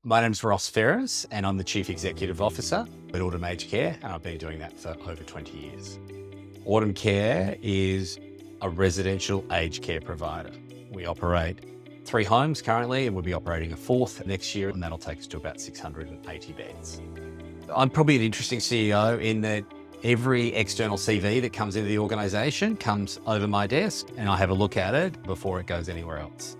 My name's Ferris, and I'm the Chief Executive Officer at Autumn Aged Care, and I've been doing that for over 20 years. Autumn Care is a residential aged care provider. We operate 3 homes currently, and we'll be operating a 4th next year, and that'll take us to about 680 beds. I'm probably an interesting CEO in that every external CV that comes into the organisation comes over my desk, and I have a look at it before it goes anywhere else.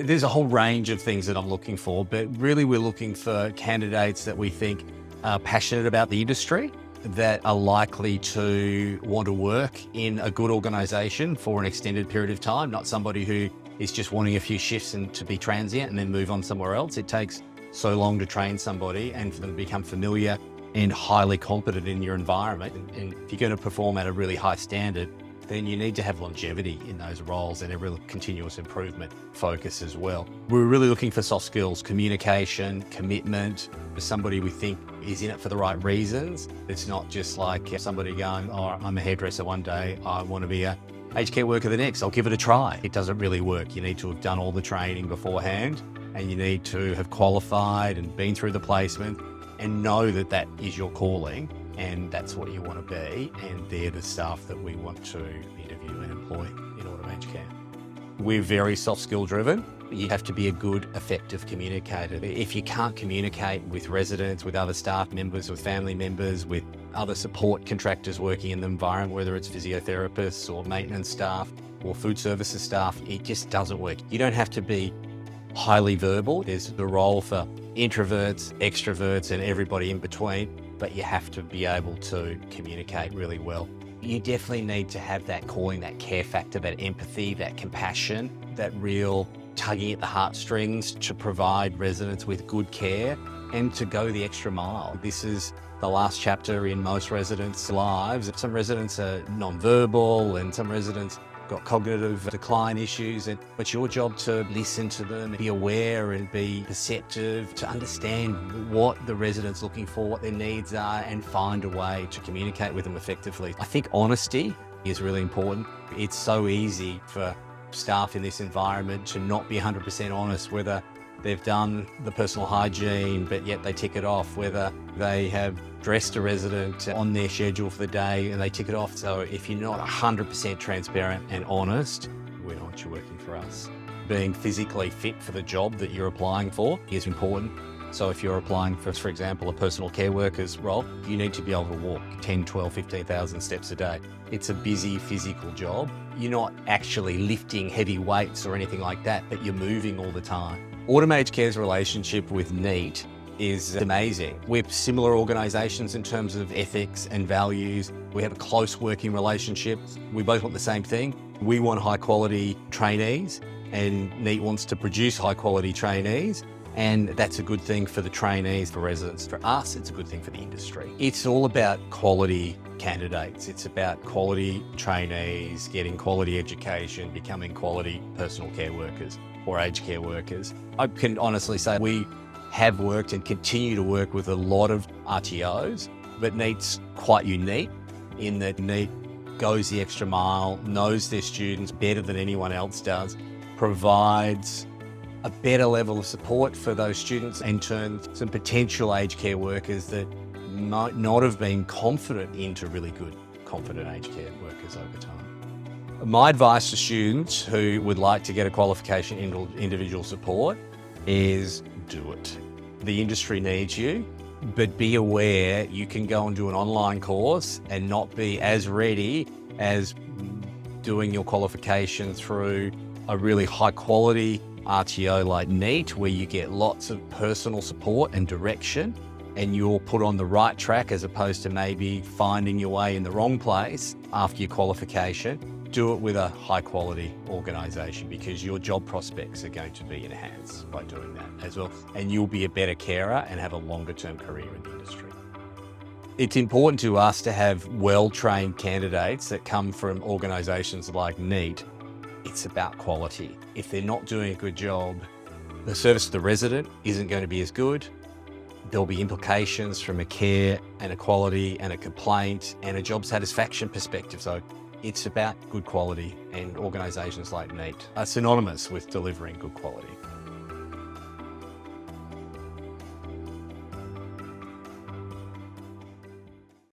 There's a whole range of things that I'm looking for, but really we're looking for candidates that we think are passionate about the industry, that are likely to want to work in a good organisation for an extended period of time, not somebody who is just wanting a few shifts and to be transient and then move on somewhere else. It takes so long to train somebody and for them to become familiar and highly competent in your environment. And if you're going to perform at a really high standard, then you need to have longevity in those roles and a real continuous improvement focus as well. We're really looking for soft skills, communication, commitment, for somebody we think is in it for the right reasons. It's not just like somebody going, oh, I'm a hairdresser one day, I want to be a aged care worker the next, I'll give it a try. It doesn't really work. You need to have done all the training beforehand, and you need to have qualified and been through the placement and know that that is your calling. And that's what you want to be, and they're the staff that we want to interview and employ in Autumn Aged Care. We're very soft skill driven. You have to be a good, effective communicator. If you can't communicate with residents, with other staff members, with family members, with other support contractors working in the environment, whether it's physiotherapists or maintenance staff or food services staff, it just doesn't work. You don't have to be highly verbal. There's the role for introverts, extroverts, and everybody in between, but you have to be able to communicate really well. You definitely need to have that calling, that care factor, that empathy, that compassion, that real tugging at the heartstrings to provide residents with good care and to go the extra mile. This is the last chapter in most residents' lives. Some residents are non-verbal and some residents got cognitive decline issues, and it's your job to listen to them, be aware and be perceptive, to understand what the resident's looking for, what their needs are, and find a way to communicate with them effectively. I think honesty is really important. It's so easy for staff in this environment to not be 100% honest, whether they've done the personal hygiene, but yet they tick it off, whether they have dressed a resident on their schedule for the day and they tick it off. So if you're not 100% transparent and honest, we don't want you working for us. Being physically fit for the job that you're applying for is important. So if you're applying for example, a personal care worker's role, you need to be able to walk 10, 12, 15,000 steps a day. It's a busy physical job. You're not actually lifting heavy weights or anything like that, but you're moving all the time. Autumn Aged Care's relationship with NIET is amazing. We're similar organisations in terms of ethics and values. We have a close working relationship. We both want the same thing. We want high quality trainees, and NIET wants to produce high quality trainees. And that's a good thing for the trainees, for residents. For us, it's a good thing for the industry. It's all about quality candidates. It's about quality trainees, getting quality education, becoming quality personal care workers or aged care workers. I can honestly say we have worked and continue to work with a lot of RTOs, but NIET's quite unique in that NIET goes the extra mile, knows their students better than anyone else does, provides a better level of support for those students, and turns some potential aged care workers that might not have been confident into really good, confident aged care workers over time. My advice to students who would like to get a qualification in individual support is do it. The industry needs you, but be aware you can go and do an online course and not be as ready as doing your qualification through a really high quality RTO like NIET, where you get lots of personal support and direction and you're put on the right track as opposed to maybe finding your way in the wrong place after your qualification. Do it with a high quality organisation, because your job prospects are going to be enhanced by doing that as well. And you'll be a better carer and have a longer term career in the industry. It's important to us to have well-trained candidates that come from organisations like NIET. It's about quality. If they're not doing a good job, the service to the resident isn't going to be as good. There'll be implications from a care and a quality and a complaint and a job satisfaction perspective. So it's about good quality, and organisations like NIET are synonymous with delivering good quality.